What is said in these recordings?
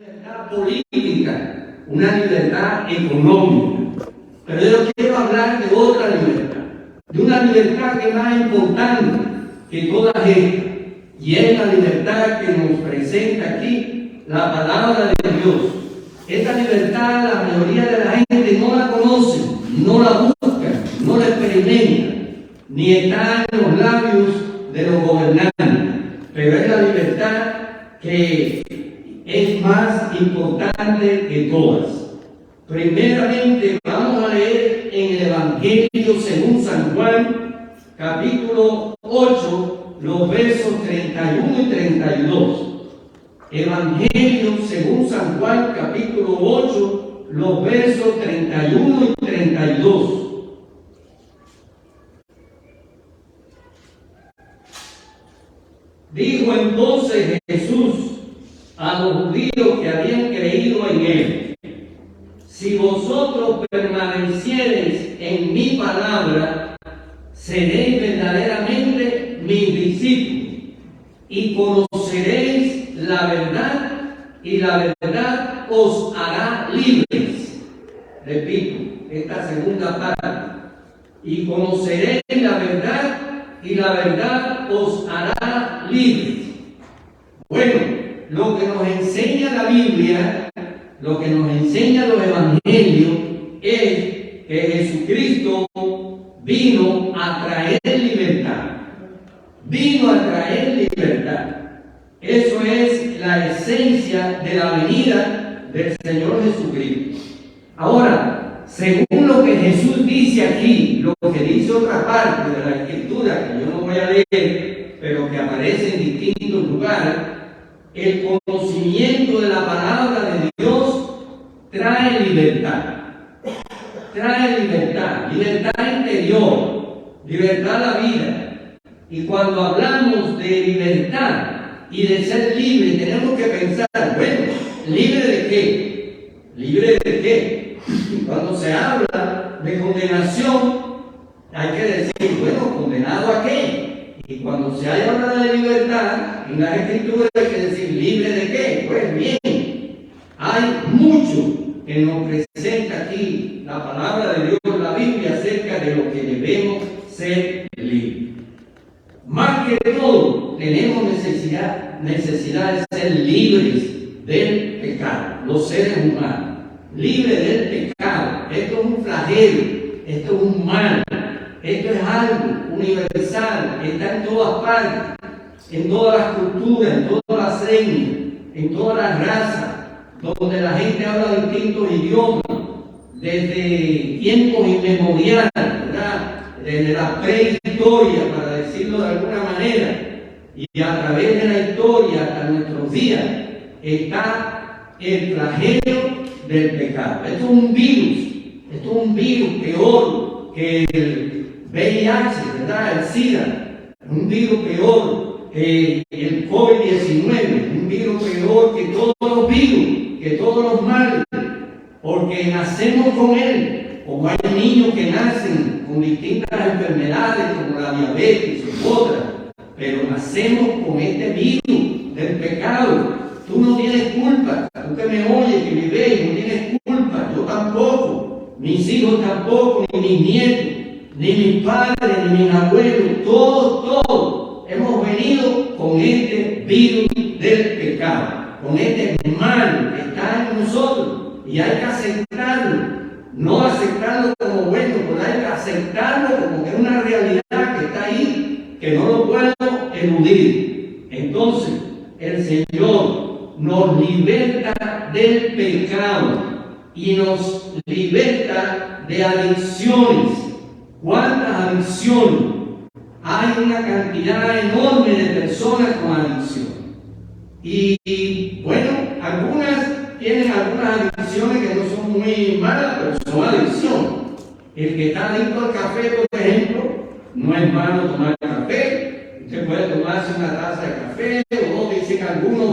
libertad política, una libertad económica. Pero yo quiero hablar de otra libertad, de una libertad que es más importante que todas estas, y es la libertad que nos presenta aquí la palabra de Dios. Esta libertad la mayoría de la gente no la conoce, no la busca, no la experimenta, ni está en los labios de los gobernantes, pero es la libertad que es más importante que todas. Primeramente vamos a leer en el Evangelio según San Juan, capítulo 8, los versos 31 y 32. Evangelio según San Juan, capítulo 8, los versos 31 y 32. Dijo entonces Jesús a los judíos que habían creído en él: si vosotros permaneciereis en mi palabra, seréis verdaderamente mis discípulos y conoceréis la verdad, y la verdad os hará libres. Repito esta segunda parte: y conoceréis la verdad, y la verdad os hará libres. Bueno, lo que nos enseña la Biblia, lo que nos enseña los evangelios, es que Jesucristo vino a traer libertad. Vino a traer libertad. Eso es la esencia de la venida del Señor Jesucristo. Ahora, según lo que Jesús dice aquí, lo que dice otra parte de la Escritura, que yo no voy a leer, pero que aparece en distintos lugares, el conocimiento de la palabra de Dios trae libertad. Trae libertad, libertad interior, libertad a la vida. Y cuando hablamos de libertad y de ser libre, tenemos que pensar, bueno, ¿libre de qué? ¿Libre de qué? Cuando se habla de condenación, hay que decir, bueno, ¿condenado a qué? Y cuando se habla de libertad, en la Escritura hay que decir, ¿libre de qué? Pues bien, hay mucho que nos presenta aquí la palabra de Dios, la Biblia, acerca de lo que debemos ser libres. Más que todo, tenemos necesidad de ser libres del pecado, los seres humanos. Libres del pecado. Esto es un flagelo, esto es un mal, esto es algo universal, está en todas partes, en todas las culturas, en todas las etnias, en todas las razas, donde la gente habla distintos idiomas, desde tiempos inmemoriales, ¿verdad? Desde la prehistoria, para decirlo de alguna manera, y a través de la historia hasta nuestros días, está el flagelo del pecado. Esto es un virus peor que el VIH, ¿verdad? El SIDA, un virus peor que el COVID-19, un virus peor que todos los virus, que todos los males, porque nacemos con él. Como hay niños que nacen con distintas enfermedades, como la diabetes u otras, pero nacemos con este virus del pecado. Tú no tienes culpa, tú que me oyes, que me ves, no tienes culpa, yo tampoco, mis hijos tampoco, ni mis nietos, ni mis padres, ni mis abuelos, todos hemos venido con este virus del pecado, con este mal que está en nosotros, y hay que aceptarlo. No aceptarlo como bueno, pero hay que aceptarlo como que es una realidad que está ahí, que no lo puedo eludir. Entonces, el Señor nos liberta del pecado y nos liberta de adicciones. ¿Cuántas adicciones? Hay una cantidad enorme de personas con adicción. Y bueno, algunas tienen algunas adicciones que no son muy malas, pero son adicciones. El que está adicto al café, por ejemplo, no es malo tomar café. Usted puede tomarse una taza de café, o dicen algunos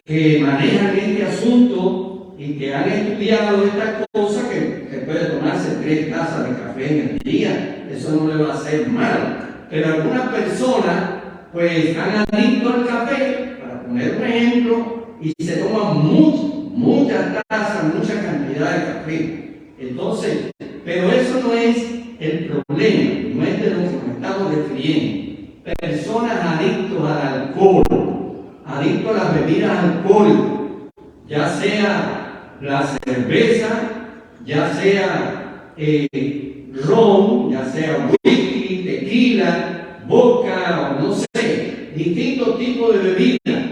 que manejan este asunto y que han estudiado esta cosa, que puede tomarse 3 tazas de café en el día. Eso no le va a hacer mal. Pero algunas personas, pues, están adictos al café. Para poner un ejemplo, y se toma mucha taza, mucha cantidad de café. Entonces, pero eso no es el problema, no es de lo que nos estamos refiriendo. Personas adictos al alcohol, adictos a las bebidas alcohólicas, ya sea la cerveza, ya sea ron, ya sea whisky, tequila, vodka, o no sé, distintos tipos de bebidas.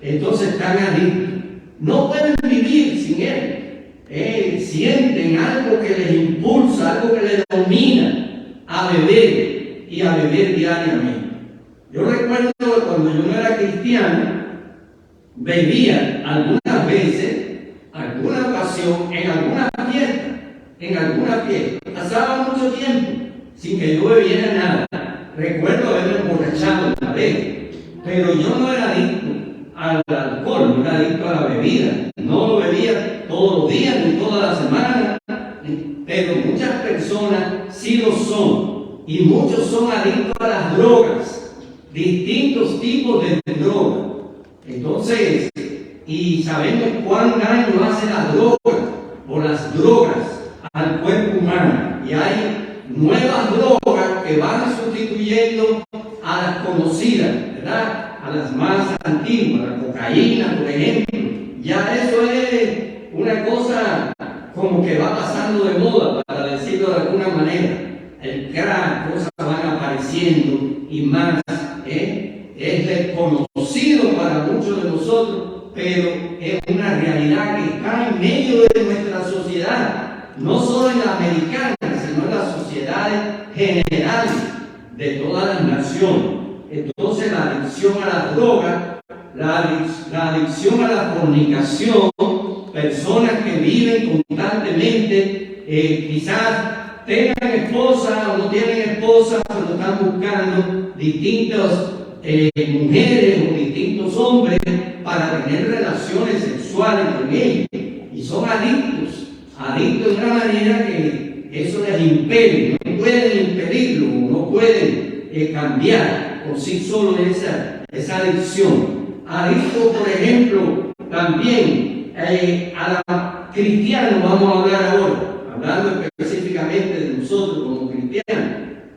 Entonces están adictos. No pueden vivir sin él. Sienten algo que les impulsa, algo que les domina a beber y a beber diariamente. Yo recuerdo que cuando yo no era cristiano, bebía algunas veces, alguna ocasión, en alguna fiesta. Pasaba mucho tiempo sin que yo bebiera nada. Recuerdo haberme emborrachado una vez, pero yo no era adicto al alcohol, no era adicto a la bebida. No lo bebía todos los días ni toda la semana, pero muchas personas sí lo son, y muchos son adictos a las drogas, distintos tipos de drogas. Entonces, y sabemos cuán daño hace la droga o las drogas al cuerpo humano, y hay nuevas drogas que van sustituyendo a las conocidas, ¿verdad? A las más antiguas, la cocaína, por ejemplo. Ya eso es una cosa como que va pasando de moda, para decirlo de alguna manera. El crack, cosas van apareciendo y más, es desconocido para muchos de nosotros, pero es una realidad que está en medio de nuestra sociedad, no solo en la americana, sino en las sociedades generales de todas las naciones. Entonces la adicción a la droga, la adicción a la fornicación, personas que viven constantemente, quizás tengan esposa o no tienen esposa, pero están buscando distintas mujeres o distintos hombres para tener relaciones sexuales con ellos, y son adictos de una manera que eso les impide, no pueden impedirlo, no pueden cambiar por sí solo esa adicción. Adictos, por ejemplo, también a la cristianos, vamos a hablar ahora, hablando específicamente de nosotros como cristianos,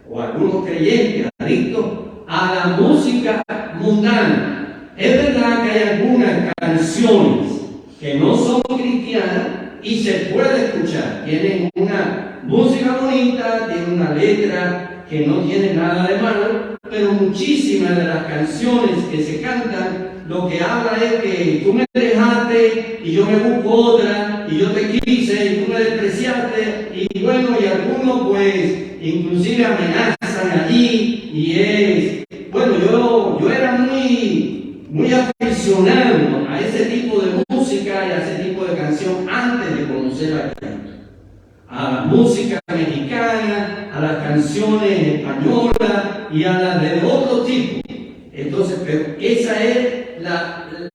o algunos creyentes, adictos a la música mundana. Es verdad que hay algunas canciones que no son cristianas y se puede escuchar, tienen una música bonita, tienen una letra que no tiene nada de malo, pero muchísimas de las canciones que se cantan, lo que habla es que tú me dejaste y yo me busco otra, y yo te quise y tú me despreciaste, y bueno, y algunos pues inclusive amenazan allí, y bueno, yo era muy aficionado a ese tipo de música y a ese tipo de canción antes de conocer a Cristo. A la música mexicana, a las canciones españolas y a las de otro tipo. Entonces, pero esa es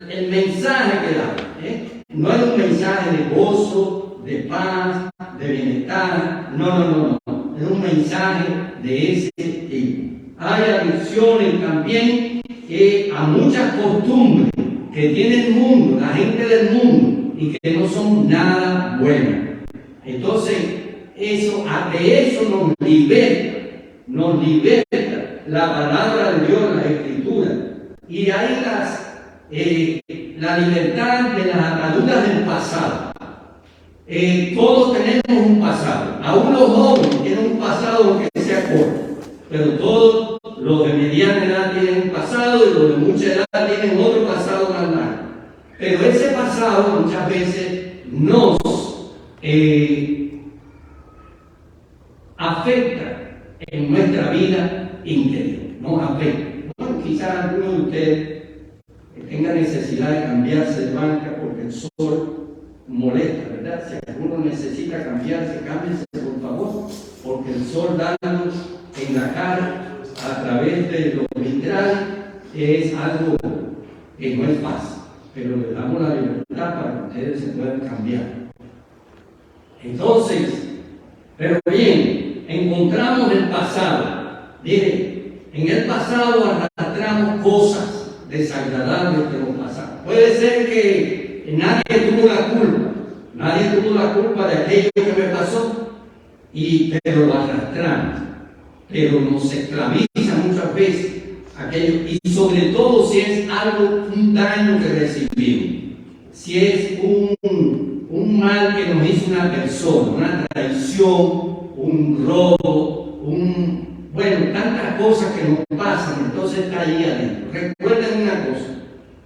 el mensaje que da. No es un mensaje de gozo, de paz, de bienestar. No. Es un mensaje de ese tipo. Hay adicciones también a muchas costumbres que tiene el mundo, la gente del mundo, y que no son nada buenas. Entonces, de eso nos liberta la palabra de Dios, la Escritura. Y hay la libertad de las ataduras del pasado. Todos tenemos un pasado. Aún los jóvenes tienen un pasado que sea corto, pero todos los de mediana edad tienen un pasado y los de mucha edad tienen otro pasado más largo. Pero ese pasado muchas veces nos afecta en nuestra vida interior, nos afecta. Bueno, quizás algunos de ustedes tengan necesidad de cambiarse de banca porque el sol molesta, ¿verdad? Si alguno necesita cambiarse, cámbiese por favor, porque el sol dándonos en la cara a través de los vitrales es algo que no es fácil, pero le damos la libertad para que ustedes se puedan cambiar. Entonces, pero bien, encontramos el pasado. Mire, en el pasado arrastramos cosas desagradables que nos pasaron. Puede ser que nadie tuvo la culpa de aquello que me pasó, pero lo arrastramos, pero nos esclaviza muchas veces aquello, y sobre todo si es un daño que recibimos, si es un mal que nos hizo una persona, una traición, un robo, tantas cosas que nos pasan, entonces está ahí adentro. Recuerden una cosa,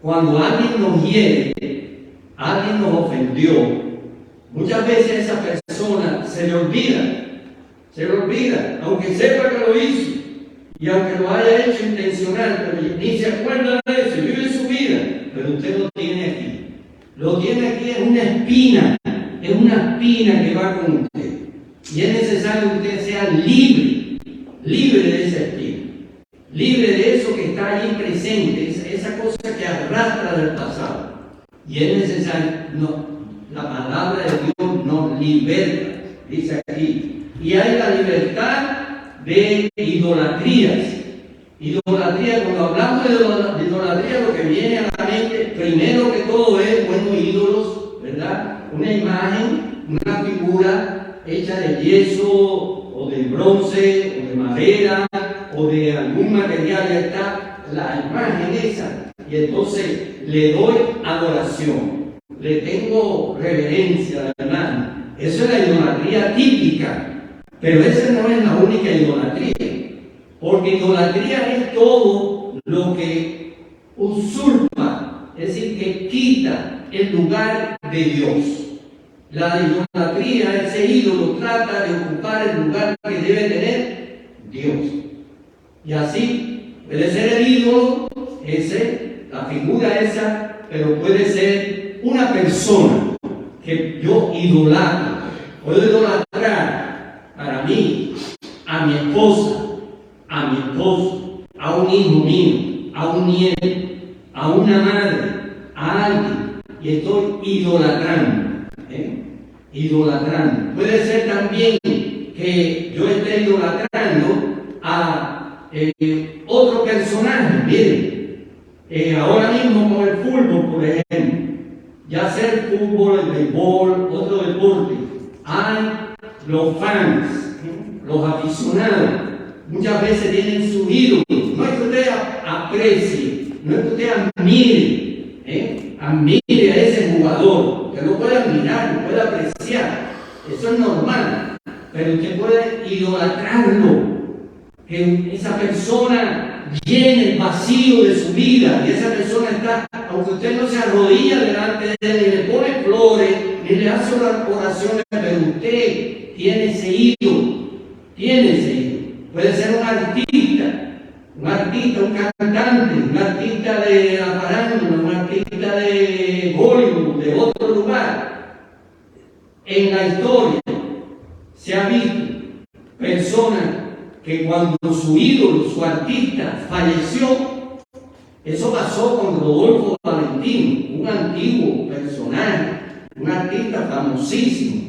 cuando alguien nos hiere, alguien nos ofendió, muchas veces esa persona se le olvida, aunque sepa que lo hizo, y aunque lo haya hecho intencional, pero ni se acuerda de eso, vive su vida, pero usted lo tiene aquí. Lo tiene aquí, es una espina que va con usted. Y es necesario que usted sea libre de esa espina, libre de eso que está allí presente, esa cosa que arrastra del pasado. Y es necesario, la palabra de Dios nos liberta, dice aquí. Y hay la libertad de idolatrías. Idolatría, cuando hablamos de idolatría, lo que viene a la mente, primero que todo es, ídolos, ¿verdad? Una imagen, una figura hecha de yeso, o de bronce, o de madera, o de algún material, ya está la imagen esa. Y entonces le doy adoración, le tengo reverencia, hermano. Eso es la idolatría típica. Pero esa no es la única idolatría, porque idolatría es todo lo que usurpa, es decir, que quita el lugar de Dios. La idolatría, ese ídolo, trata de ocupar el lugar que debe tener Dios. Y así puede ser el ídolo, la figura esa, pero puede ser una persona que yo idolatro. Puedo idolatrar para mí, a mi esposa, a mi esposo, a un hijo mío, a un nieto, a una madre, a alguien, y estoy idolatrando. Idolatrando. Puede ser también que yo esté idolatrando a otro personaje. Miren, ahora mismo con el fútbol, por ejemplo, ya sea el fútbol, el béisbol, otro deporte, hay los fans, los aficionados, muchas veces tienen sus ídolos. No es que usted aprecie, no es que usted admire a ese jugador, que lo puede admirar, lo puede apreciar, eso es normal, pero usted puede idolatrarlo, que esa persona llene el vacío de su vida, y esa persona está, aunque usted no se arrodilla delante de él, ni le pone flores, ni le hace oraciones, pero usted tiene ese ídolo. Puede ser un artista, un cantante, un artista de la farándula, un artista de Hollywood, de otro lugar. En la historia se ha visto personas que cuando su ídolo, su artista, falleció, eso pasó con Rodolfo Valentino, un antiguo personaje, un artista famosísimo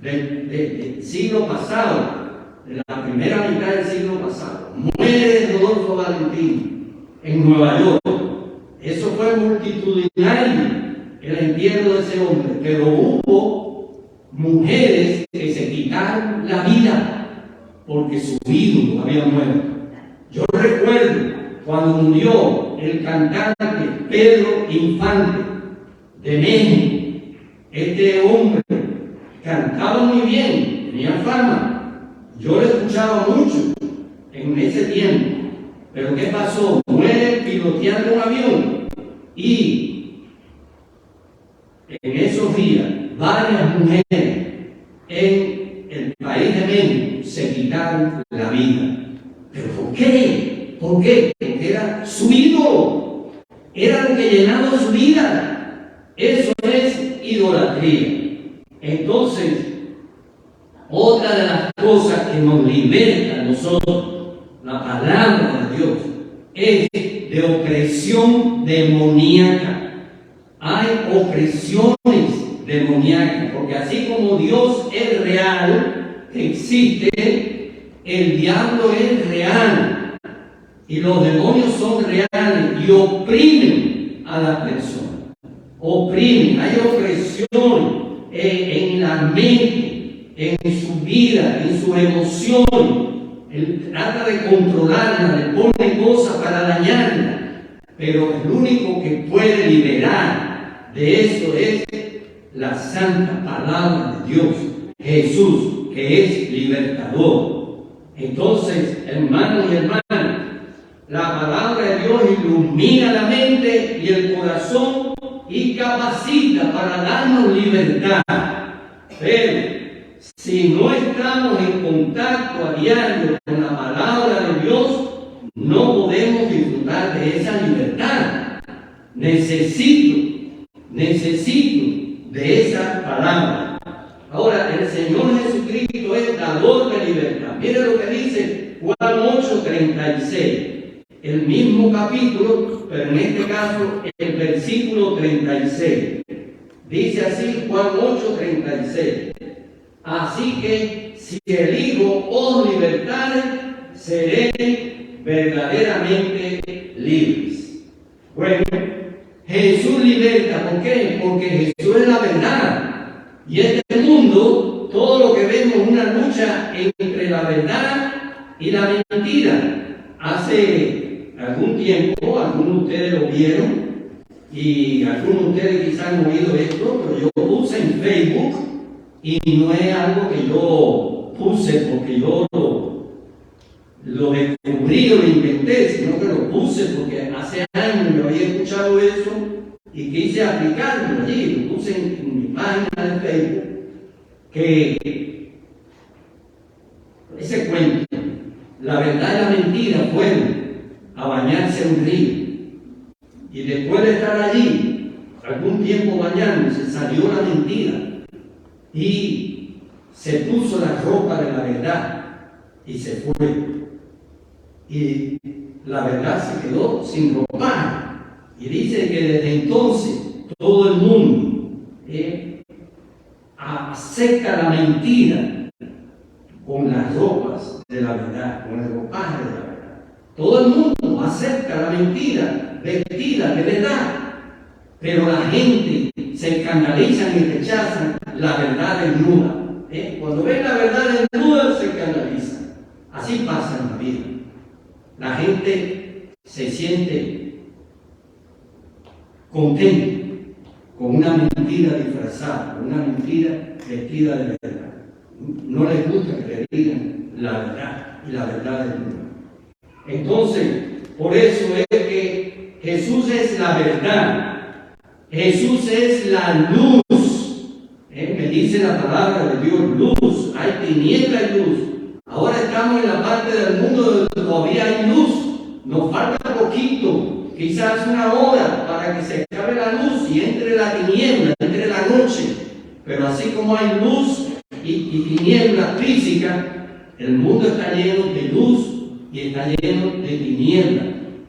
del siglo pasado, de la primera mitad del siglo pasado. Muere Rodolfo Valentino en Nueva York. Eso fue multitudinario, el entierro de ese hombre, pero hubo mujeres que se quitaron la vida porque su ídolo había muerto. Yo recuerdo cuando murió el cantante Pedro Infante de México. Este hombre cantaba muy bien, tenía fama. Yo lo escuchaba mucho en ese tiempo. Pero ¿qué pasó? Muere piloteando un avión. Y en esos días, varias mujeres en el país de México se quitaron la vida. ¿Pero por qué? Porque era su ídolo. Era lo que llenaba su vida. Eso es idolatría. Entonces, otra de las cosas que nos liberta a nosotros, la palabra de Dios, es de opresión demoníaca. Hay opresiones demoníacas, porque así como Dios es real, existe, el diablo es real, y los demonios son reales y oprimen a las personas. oprimen, hay opresión en la mente, en su vida, en su emoción. Él trata de controlarla, le pone cosas para dañarla, pero el único que puede liberar de eso es la santa palabra de Dios, Jesús, que es libertador. Entonces, hermanos y hermanas, la palabra de Dios ilumina la mente y el corazón y capacita para darnos libertad. Pero si no estamos en contacto a diario con la palabra de Dios, no podemos disfrutar de esa libertad. Necesito de esa palabra. Ahora, el Señor Jesucristo es dador de libertad. Mire lo que dice Juan 8:36. El mismo capítulo, pero en este caso el versículo 36. Dice así Juan 8:36. Así que si el Hijo os libertare, seréis verdaderamente libres. Bueno, Jesús liberta. ¿Por qué? Porque Jesús es la verdad. Y este mundo, todo lo que vemos es una lucha entre la verdad y la mentira. Hace algún tiempo, algunos de ustedes lo vieron, y algunos de ustedes quizás han oído esto, pero yo puse en Facebook, y no es algo que yo puse porque yo lo descubrí o lo inventé, sino que lo puse porque hace años me había escuchado eso y quise aplicarlo allí. Lo puse en mi página de Facebook, que ese cuento, la verdad y la mentira, fueron a bañarse en un río. Y después de estar allí, algún tiempo bañándose, salió la mentira y se puso la ropa de la verdad y se fue. Y la verdad se quedó sin ropa. Y dice que desde entonces todo el mundo acepta la mentira con las ropas de la verdad, con el ropaje de la verdad. Todo el mundo acepta la mentira vestida de verdad, pero la gente se escandaliza y rechazan la verdad desnuda. Cuando ven la verdad desnuda se escandalizan. Así pasa en la vida. La gente se siente contenta con una mentira disfrazada, con una mentira vestida de verdad. No les gusta que le digan la verdad y la verdad desnuda. Entonces, por eso es que Jesús es la verdad. Jesús es la luz. Me dice la palabra de Dios, luz. Hay tiniebla y luz. Ahora estamos en la parte del mundo donde todavía hay luz. Nos falta poquito, quizás una hora, para que se acabe la luz y entre la tiniebla, entre la noche. Pero así como hay luz y tiniebla física, el mundo está lleno de luz y está lleno de tiniebla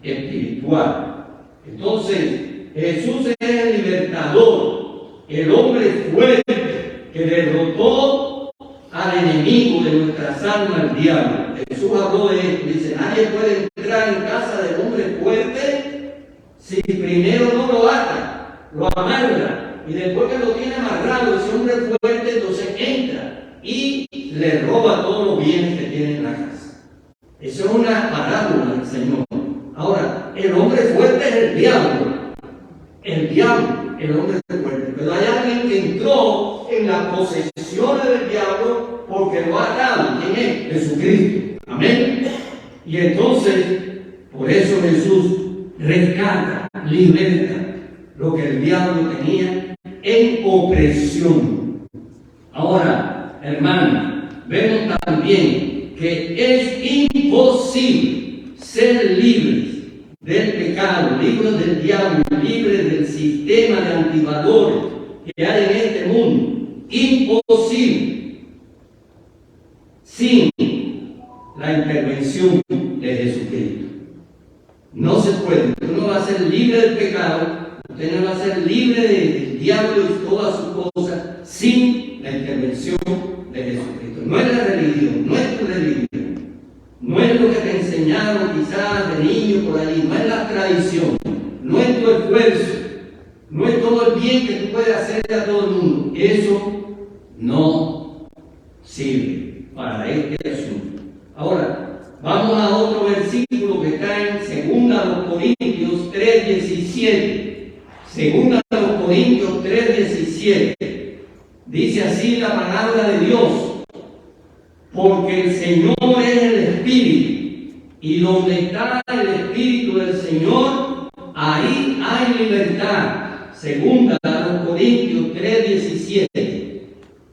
espiritual. Entonces, Jesús es el libertador, el hombre fuerte que derrotó al enemigo de nuestras almas, el diablo. Jesús habló de esto, dice, nadie puede entrar en casa del hombre fuerte si primero no lo ata, lo amarra, y después que lo tiene amarrado, ese hombre fuerte entonces entra y le roba todos los bienes que tiene en la casa. Eso es una parábola del Señor. Ahora, el hombre fuerte es el diablo, el hombre fuerte, pero hay alguien que entró en las posesiones del diablo porque lo ha atado. ¿Quién es? Jesucristo. Amén. Y entonces, por eso Jesús rescata, liberta lo que el diablo tenía en opresión. Ahora, hermanos, vemos también que es imposible ser libres del pecado, libres del diablo, libres del sistema de antivalores que hay en este mundo. Imposible sin la intervención de Jesucristo. No se puede. Usted no va a ser libre del pecado, usted no va a ser libre del diablo y todas sus cosas sin la intervención de Jesucristo. No es la religión, no es tu religión, no es lo que te enseñaron quizás de niño por allí, no es la tradición, no es tu esfuerzo, No es todo el bien que tú puedes hacerle a todo el mundo. Eso no sirve para este asunto. Ahora, vamos a otro versículo que está en 2 Corintios 3:17. 2 Corintios 3:17. Dice así la palabra de Dios: porque el Señor es el Espíritu, y donde está el Espíritu del Señor, ahí hay libertad. 2 Corintios 3:17.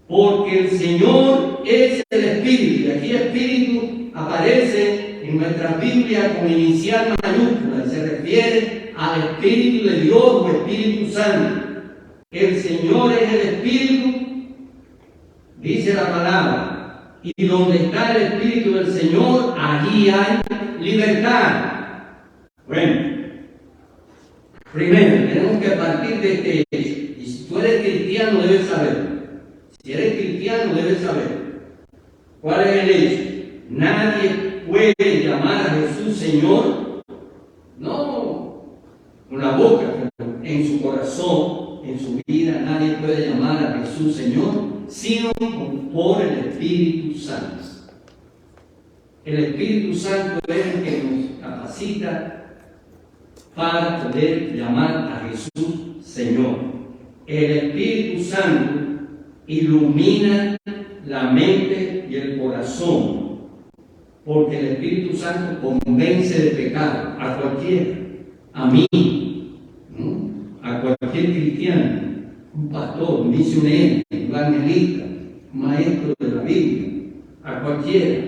Porque el Señor es el Espíritu. Y aquí Espíritu aparece en nuestra Biblia con inicial mayúscula. Se refiere al Espíritu de Dios o Espíritu Santo. El Señor es el Espíritu, dice la palabra. Y donde está el Espíritu del Señor, allí hay libertad. Bueno, primero tenemos que partir de este hecho. Y si tú eres cristiano, debes saberlo. Si eres cristiano, debes saber cuál es el hecho. Nadie puede llamar a Jesús Señor, no con la boca, pero en su corazón, en su vida. Nadie puede llamar a Jesús Señor, sino por el Espíritu Santo. El Espíritu Santo es el que nos capacita para poder llamar a Jesús Señor. El Espíritu Santo ilumina la mente y el corazón, porque el Espíritu Santo convence de pecado a cualquiera, a mí, ¿no? A cualquier cristiano, un pastor, un misionero, un evangelista, un maestro de la Biblia, a cualquiera,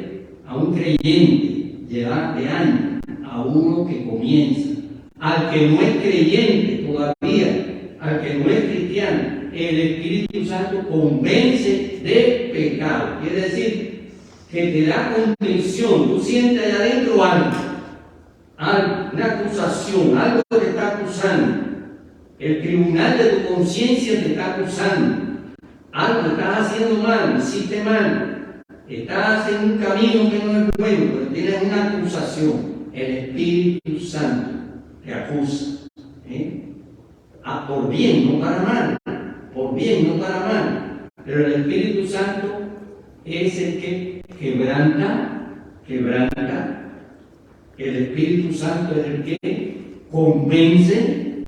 a un creyente de años, a uno que comienza, al que no es creyente todavía, al que no es cristiano. El Espíritu Santo convence de pecado. Quiere decir que te da convicción. Tú sientes allá adentro algo, una acusación, algo que te está acusando. El tribunal de tu conciencia te está acusando. Algo estás haciendo mal, hiciste mal. Estás en un camino que no es bueno, pero tienes una acusación. El Espíritu Santo te acusa. Por bien, no para mal. Por bien, no para mal. Pero el Espíritu Santo es el que quebranta. El Espíritu Santo es el que convence.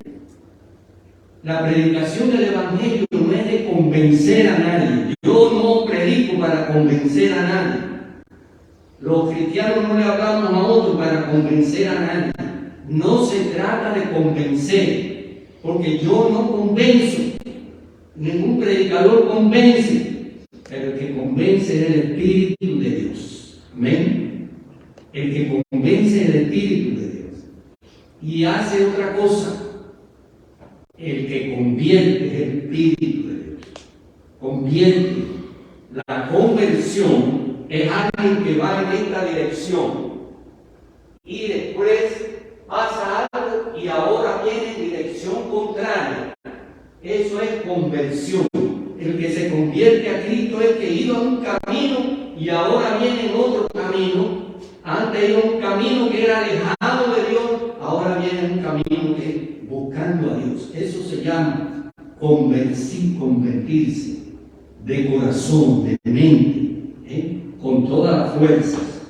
La predicación del Evangelio no es de convencer a nadie. Yo no predico para convencer a nadie. Los cristianos no le hablamos a otros para convencer a nadie. No se trata de convencer, porque yo no convenzo. Ningún predicador convence, pero el que convence es el Espíritu de Dios. Amén. El que convence es el Espíritu de Dios. Y hace otra cosa. El que convierte es el Espíritu de Dios. Convierte. La conversión es alguien que va en esta dirección y después pasa algo y ahora viene en dirección contraria. Eso es conversión. El que se convierte a Cristo es que iba a un camino y ahora viene en otro camino. Antes iba a un camino que era alejado de Dios, ahora viene un camino que es buscando a Dios. Eso se llama convertirse de corazón, de mente, con todas las fuerzas.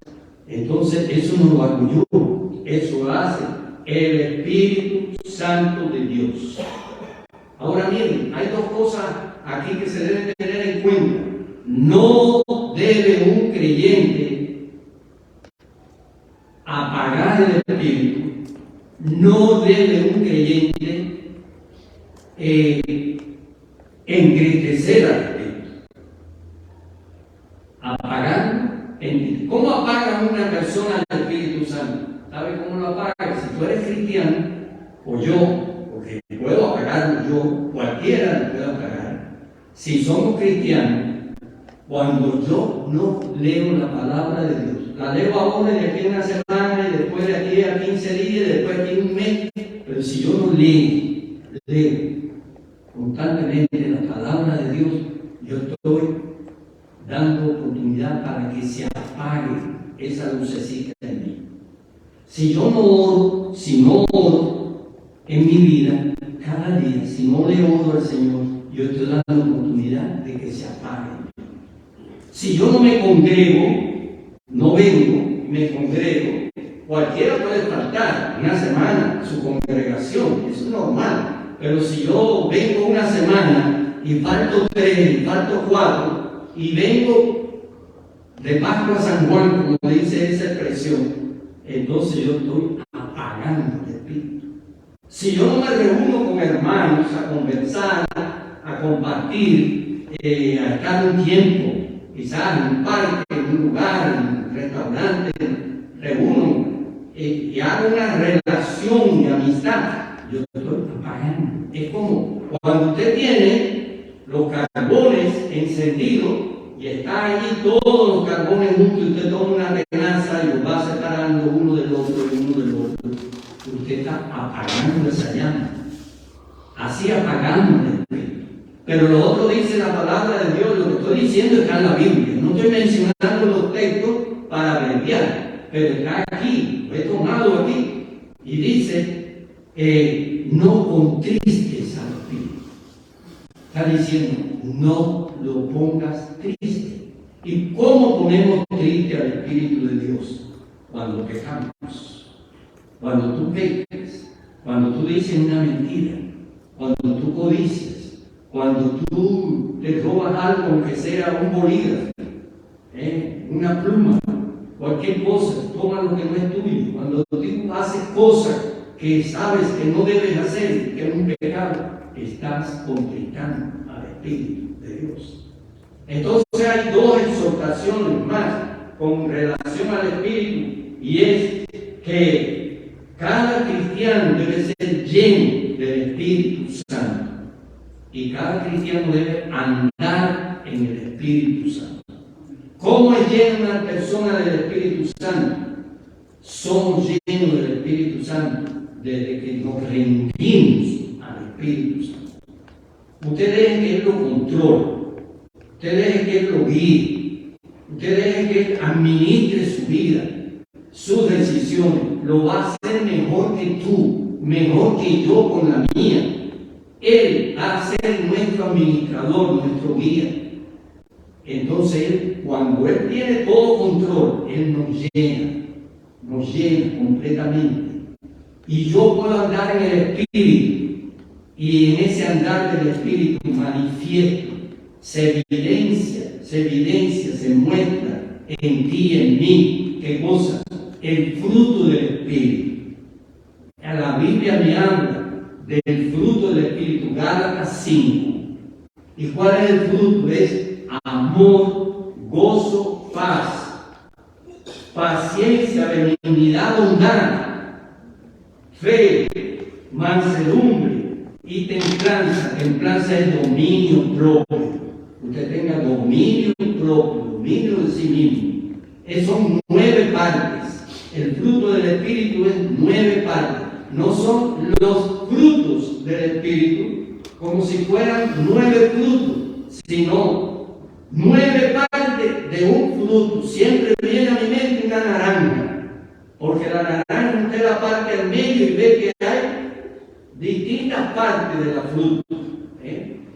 Entonces eso no lo hago yo, eso lo hace el Espíritu Santo de Dios. Ahora miren, hay dos cosas aquí que se deben tener en cuenta. No debe un creyente apagar el Espíritu. No debe un creyente entristecer al Espíritu. Apagarlo. ¿Cómo apaga una persona al Espíritu Santo? ¿Sabe cómo lo apaga? Si tú eres cristiano, o yo, porque puedo apagarlo yo, cualquiera lo puede apagar. Si somos cristianos, cuando yo no leo la palabra de Dios, la leo ahora de aquí a una semana, y después de aquí a 15 días, y después de aquí a un mes, pero si yo no leo constantemente la palabra de Dios, yo estoy dando oportunidad para que se apague esa lucecita en mí. Si yo no oro, si no oro en mi vida, cada día, si solo al Señor, yo estoy dando oportunidad de que se apaguen. Si yo no me congrego, no vengo, me congrego, cualquiera puede faltar una semana a su congregación, eso es normal. Pero si yo vengo una semana y falto 3, y falto 4, y vengo de Pascua a San Juan, como dice esa expresión, entonces yo estoy apagando el Espíritu. Si yo no me reúno con hermanos a conversar, a compartir, a estar un tiempo, quizás en un parque, en un lugar, en un restaurante, reúno y hago una relación de amistad, yo estoy apagando. Es como cuando usted tiene los carbones encendidos y está allí todos los carbones juntos y usted toma una tenaza y los va separando uno del otro y uno del otro. Usted está apagando esa llama. Así apagando el Espíritu. Pero lo otro dice la palabra de Dios, lo que estoy diciendo está en la Biblia. No estoy mencionando los textos para abreviar, pero está aquí, lo he tomado aquí. Y dice, no contristes al Espíritu. Está diciendo, no lo pongas triste. ¿Y cómo ponemos triste al Espíritu de Dios? Cuando pecamos, cuando tú peques, cuando tú dices una mentira, cuando tú codicias, cuando tú te robas algo, aunque sea un bolígrafo, una pluma, cualquier cosa, toma lo que no es tuyo. Cuando tú haces cosas que sabes que no debes hacer, que es un pecado, estás contristando al Espíritu de Dios. Entonces hay dos exhortaciones más con relación al Espíritu, y es que cada cristiano debe ser lleno del Espíritu Santo. Y cada cristiano debe andar en el Espíritu Santo. ¿Cómo es llena una persona del Espíritu Santo? Somos llenos del Espíritu Santo desde que nos rendimos al Espíritu Santo. Usted deje que Él lo controle. Usted deje que Él lo guíe. Usted deje que Él administre su vida, sus decisiones. Lo va a hacer mejor que tú, mejor que yo con la mía. Él va a ser nuestro administrador, nuestro guía. Entonces, cuando Él tiene todo control, Él nos llena completamente. Y yo puedo andar en el Espíritu, y en ese andar del Espíritu manifiesto, se evidencia, se muestra en ti y en mí. ¿Qué cosa? El fruto del Espíritu. La Biblia me habla del fruto del Espíritu, Gálatas 5. ¿Y cuál es el fruto? Es amor, gozo, paz, paciencia, benignidad, bondad, fe, mansedumbre y templanza. Templanza es dominio propio. Usted tenga dominio propio, dominio de sí mismo. Son 9 partes. El fruto del Espíritu es 9 partes. No son los frutos del Espíritu como si fueran 9 frutos, sino 9 partes de un fruto. Siempre viene a mi mente una naranja, porque la naranja usted la parte al medio y ve que hay distintas partes de la fruta.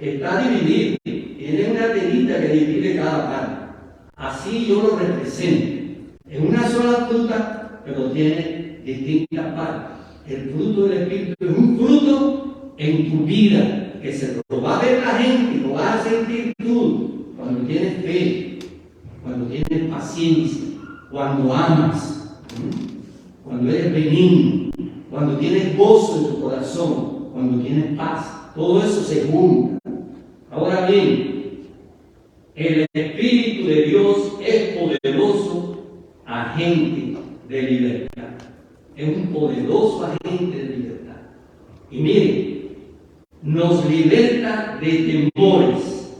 Está dividida, tiene una telita que divide cada parte. Así yo lo represento. Es una sola fruta, pero tiene distintas partes. El fruto del Espíritu es un fruto en tu vida, que se lo va a ver la gente, lo va a sentir tú, cuando tienes fe, cuando tienes paciencia, cuando amas, cuando eres benigno, cuando tienes gozo en tu corazón, cuando tienes paz. Todo eso se junta. Ahora bien, el Espíritu de Dios es poderoso agente de libertad. Es un poderoso agente de libertad. Y miren, nos liberta de temores,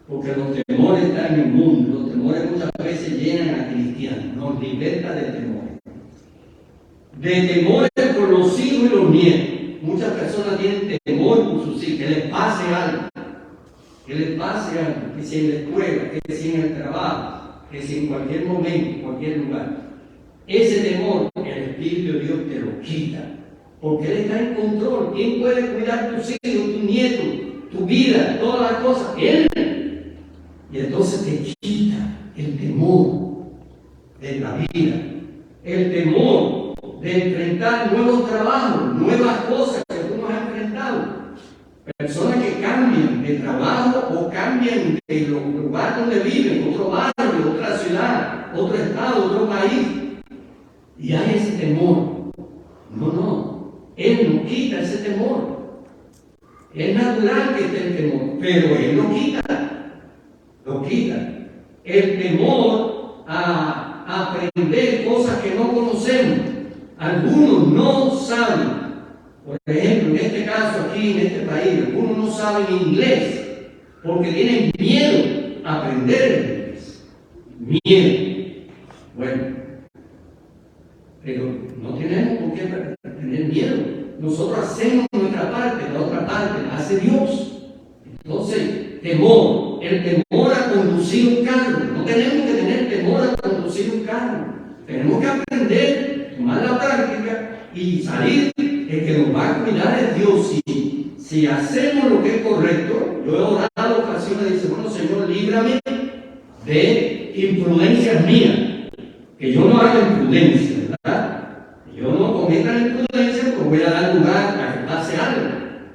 porque los temores están en el mundo. Los temores muchas veces llenan a cristianos. Nos liberta de temores. De temores por los hijos y los nietos. Muchas personas tienen temor por sus hijos, que les pase algo. Que les pase algo, que si en la escuela, que si en el trabajo, que si en cualquier momento, en cualquier lugar. Ese temor, el Espíritu de Dios te lo quita, porque Él está en control. ¿Quién puede cuidar tus hijos, tus nietos, tu vida, todas las cosas, Él. Y entonces te quita el temor de la vida, el temor de enfrentar nuevos trabajos, nuevas cosas que tú no has enfrentado. Personas que cambian de trabajo o cambian de lugar donde viven, otro barrio, otra ciudad, otro estado, otro país. Y hay ese temor. No, Él no quita ese temor. Es natural que esté el temor, pero Él lo quita. Lo quita. El temor a aprender cosas que no conocemos. Algunos no saben. Por ejemplo, en este caso aquí, en este país, algunos no saben inglés porque tienen miedo a aprender inglés. Miedo. Bueno, pero no tenemos por qué tener miedo. Nosotros hacemos nuestra parte, la otra parte la hace Dios. Entonces, temor, el temor a conducir un carro. No tenemos que tener temor a conducir un carro. Tenemos que aprender, tomar la práctica y salir. El que nos va a cuidar es Dios. Si hacemos lo que es correcto, yo he orado ocasiones y dice, bueno, Señor, líbrame de imprudencias mías. Que yo no haga imprudencia, ¿verdad? Que yo no cometa la imprudencia, pues voy a dar lugar a que pase algo.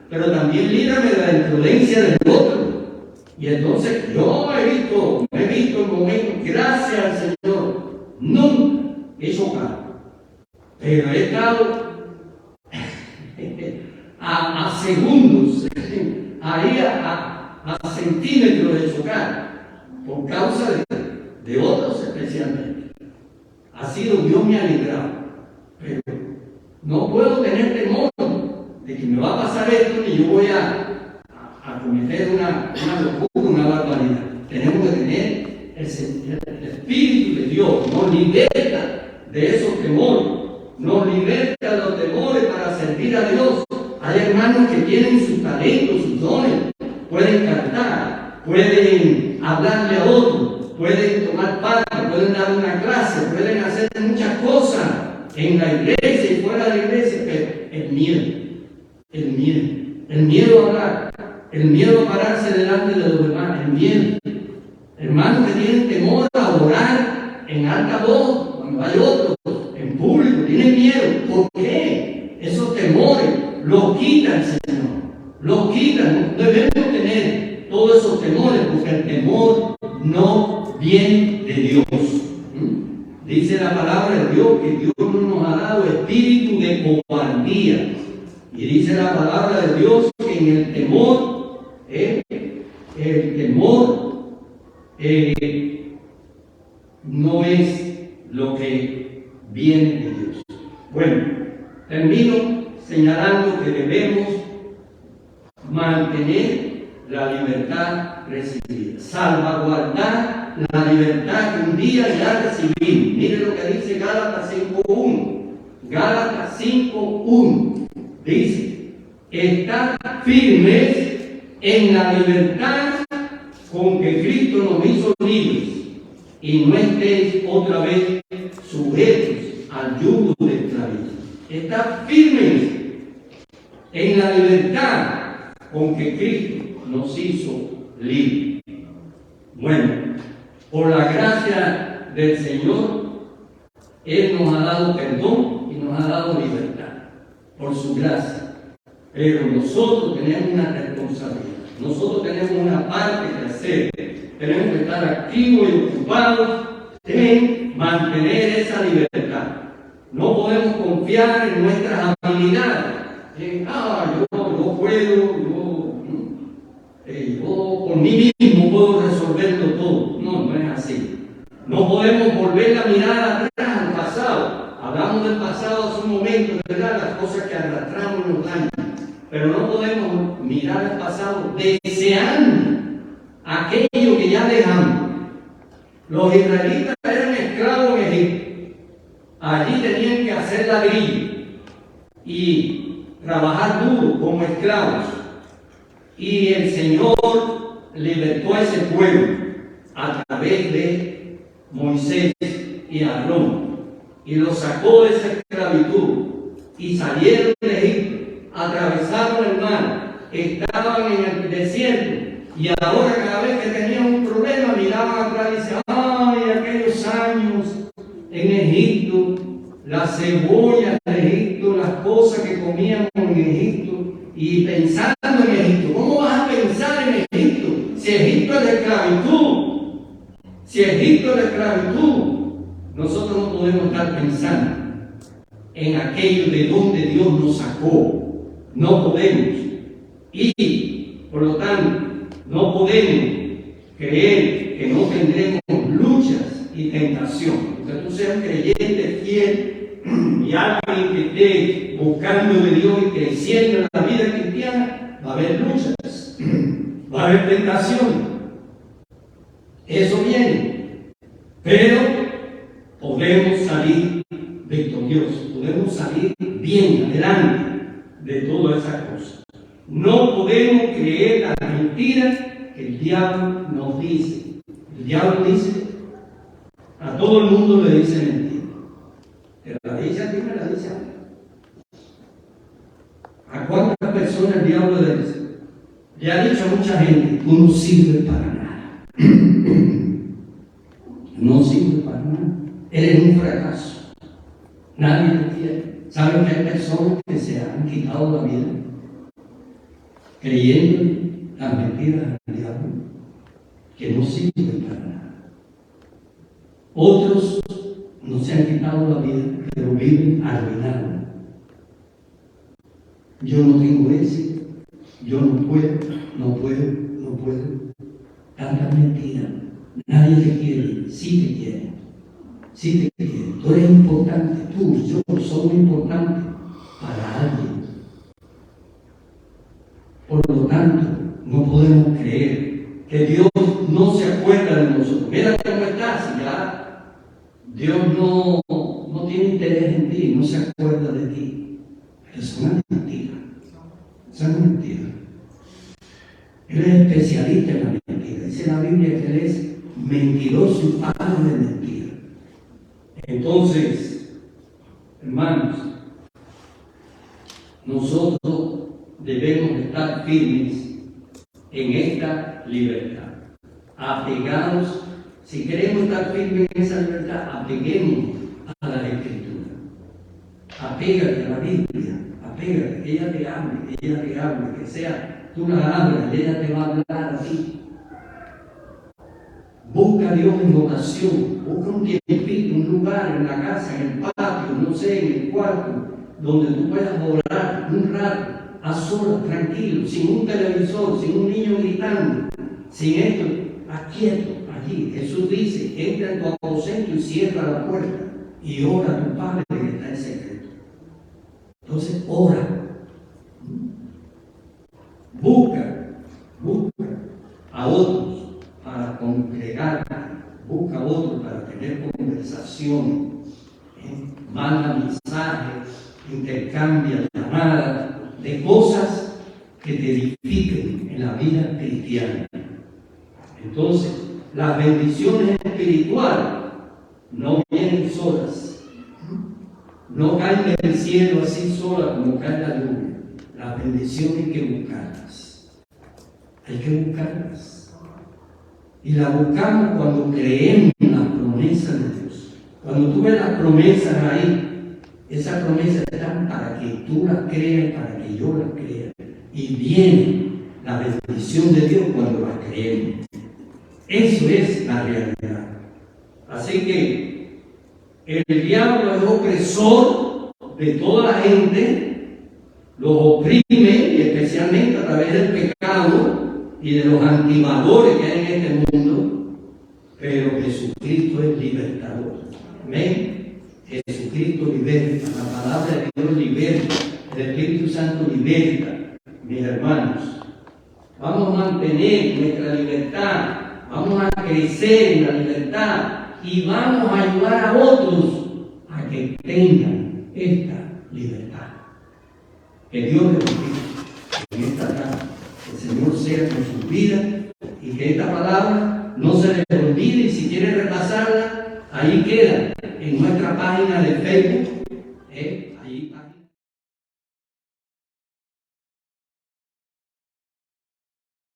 Pero también líbrame de la imprudencia del otro. Y entonces yo me he visto en momentos, gracias al Señor, nunca he chocado. Pero he estado a segundos, ahí a centímetros de chocar, por causa de otros especialmente. Ha sido Dios me ha librado, pero no puedo tener temor de que me va a pasar esto y yo voy a cometer una locura, una barbaridad. Tenemos que tener el Espíritu de Dios, nos liberta de esos temores, nos liberta de los temores para servir a Dios. Hay hermanos que tienen sus talentos, sus dones, pueden cantar, pueden hablarle a otros, pueden tomar parte, pueden dar una clase, pueden hacer muchas cosas en la iglesia y fuera de la iglesia, pero el miedo a hablar, el miedo a pararse delante de los demás, el miedo. Hermanos que tienen temor a orar en alta voz, cuando hay otros, en público, tienen miedo. ¿Por qué? Esos temores los quita el Señor, los quita. No debemos tener todos esos temores, porque el temor no viene de Dios. Dice la palabra de Dios que Dios no nos ha dado espíritu de cobardía. Y dice la palabra de Dios que en el temor no es lo que viene de Dios. Bueno, termino señalando que debemos mantener la libertad recibida, salvaguardar la libertad que un día ya recibimos. Mire lo que dice Gálatas 5:1. Gálatas 5:1 dice: estad firmes en la libertad con que Cristo nos hizo libres, y no estéis otra vez sujetos al yugo de esclavitud. Estad firmes en la libertad con que Cristo nos hizo libres. Bueno, por la gracia del Señor, Él nos ha dado perdón y nos ha dado libertad, por su gracia. Pero nosotros tenemos una responsabilidad, nosotros tenemos una parte que hacer. Tenemos que estar activos y ocupados en mantener esa libertad. No podemos confiar en nuestras habilidades. Yo puedo, yo por mí mismo puedo resolverlo todo. No es así. No podemos volver a mirar atrás al pasado. Hablamos del pasado hace un momento, ¿verdad? Las cosas que arrastramos en los años. Pero no podemos mirar al pasado deseando aquello que ya dejamos. Los israelitas eran esclavos en Egipto. Allí tenían que hacer ladrillo y trabajar duro como esclavos. Y el Señor libertó a ese pueblo a través de Moisés y Aarón. Y los sacó de esa esclavitud. Y salieron de Egipto, atravesaron el mar, estaban en el desierto y ahora cada vez que tenían un problema miraban atrás y decían, ay, aquellos años en Egipto, las cebollas de Egipto, las cosas que comíamos en Egipto, y pensando en Egipto. ¿Cómo vas a pensar en Egipto? Si Egipto es la esclavitud, si Egipto es la esclavitud, nosotros no podemos estar pensando en aquello de donde Dios nos sacó. No podemos. Y, por lo tanto, no podemos creer que no tendremos luchas y tentaciones. Que tú seas un creyente fiel y alguien que esté buscando de Dios y creciendo en la vida cristiana, va a haber luchas, va a haber tentaciones. Eso viene. Pero podemos salir victoriosos, podemos salir bien adelante de todas esas cosas. No podemos creer las mentiras que el diablo nos dice. El diablo dice, a todo el mundo le dice mentira. Pero la dice a ti, me la dice a mí. ¿A cuántas personas el diablo le dice? Le ha dicho a mucha gente, tú no sirves para nada. No sirves para nada. Eres un fracaso. Nadie te quiere. ¿Saben que hay personas que se han quitado la vida creyendo las mentiras del diablo? Que no sirven para nada. Otros no se han quitado la vida, pero viven arruinados. Yo no tengo éxito, yo no puedo. Tantas mentiras. Nadie te quiere, sí te quiere. Sí te quiere. Tú eres importante, tú, yo somos importantes para alguien. Por lo tanto, no podemos creer que Dios no se acuerda de nosotros. Mira cómo estás, ya Dios no tiene interés en ti, no se acuerda de ti. Pero es una mentira. Es una mentira. Él es especialista en la mentira. Dice la Biblia que Él es mentiroso y padre de mentira. Entonces, hermanos, nosotros debemos estar firmes en esta libertad, apegados. Si queremos estar firmes en esa libertad, apeguemos a la Escritura. Apégate a la Biblia, apégate, que ella te hable, que sea, tú la hablas y ella te va a hablar a ti. Busca a Dios en oración, busca un tiempito, un lugar en la casa, en el patio, no sé, en el cuarto, donde tú puedas orar un rato, a solas, tranquilo, sin un televisor, sin un niño gritando, sin esto, quieto allí. Jesús dice, entra en tu aposento y cierra la puerta y ora a tu Padre que está en secreto. Entonces, ora. Busca a otros para congregarte, busca a otros para tener conversación, manda mensajes, intercambia llamadas de cosas que te edifiquen en la vida cristiana. Entonces, las bendiciones espirituales no vienen solas, no caen del cielo así solas como cae la lluvia. Las bendiciones hay que buscarlas. Hay que buscarlas. Y las buscamos cuando creemos en las promesas de Dios. Cuando tú ves las promesas ahí, esas promesas están para que tú las creas, para que yo las crea. Y viene la bendición de Dios cuando las creemos. Eso es la realidad. Así que el diablo es opresor de toda la gente, los oprime, y especialmente a través del pecado y de los antivalores que hay en este mundo, pero Jesucristo es libertador. Amén. Jesucristo liberta, la palabra de Dios liberta, el Espíritu Santo liberta. Mis hermanos, vamos a mantener nuestra libertad, vamos a crecer en la libertad y vamos a ayudar a otros a que tengan esta libertad. Que Dios les bendiga en esta tarde. Que el Señor sea con sus vidas y que esta palabra no se les olvide, y si quieren repasarla, ahí queda en nuestra página de Facebook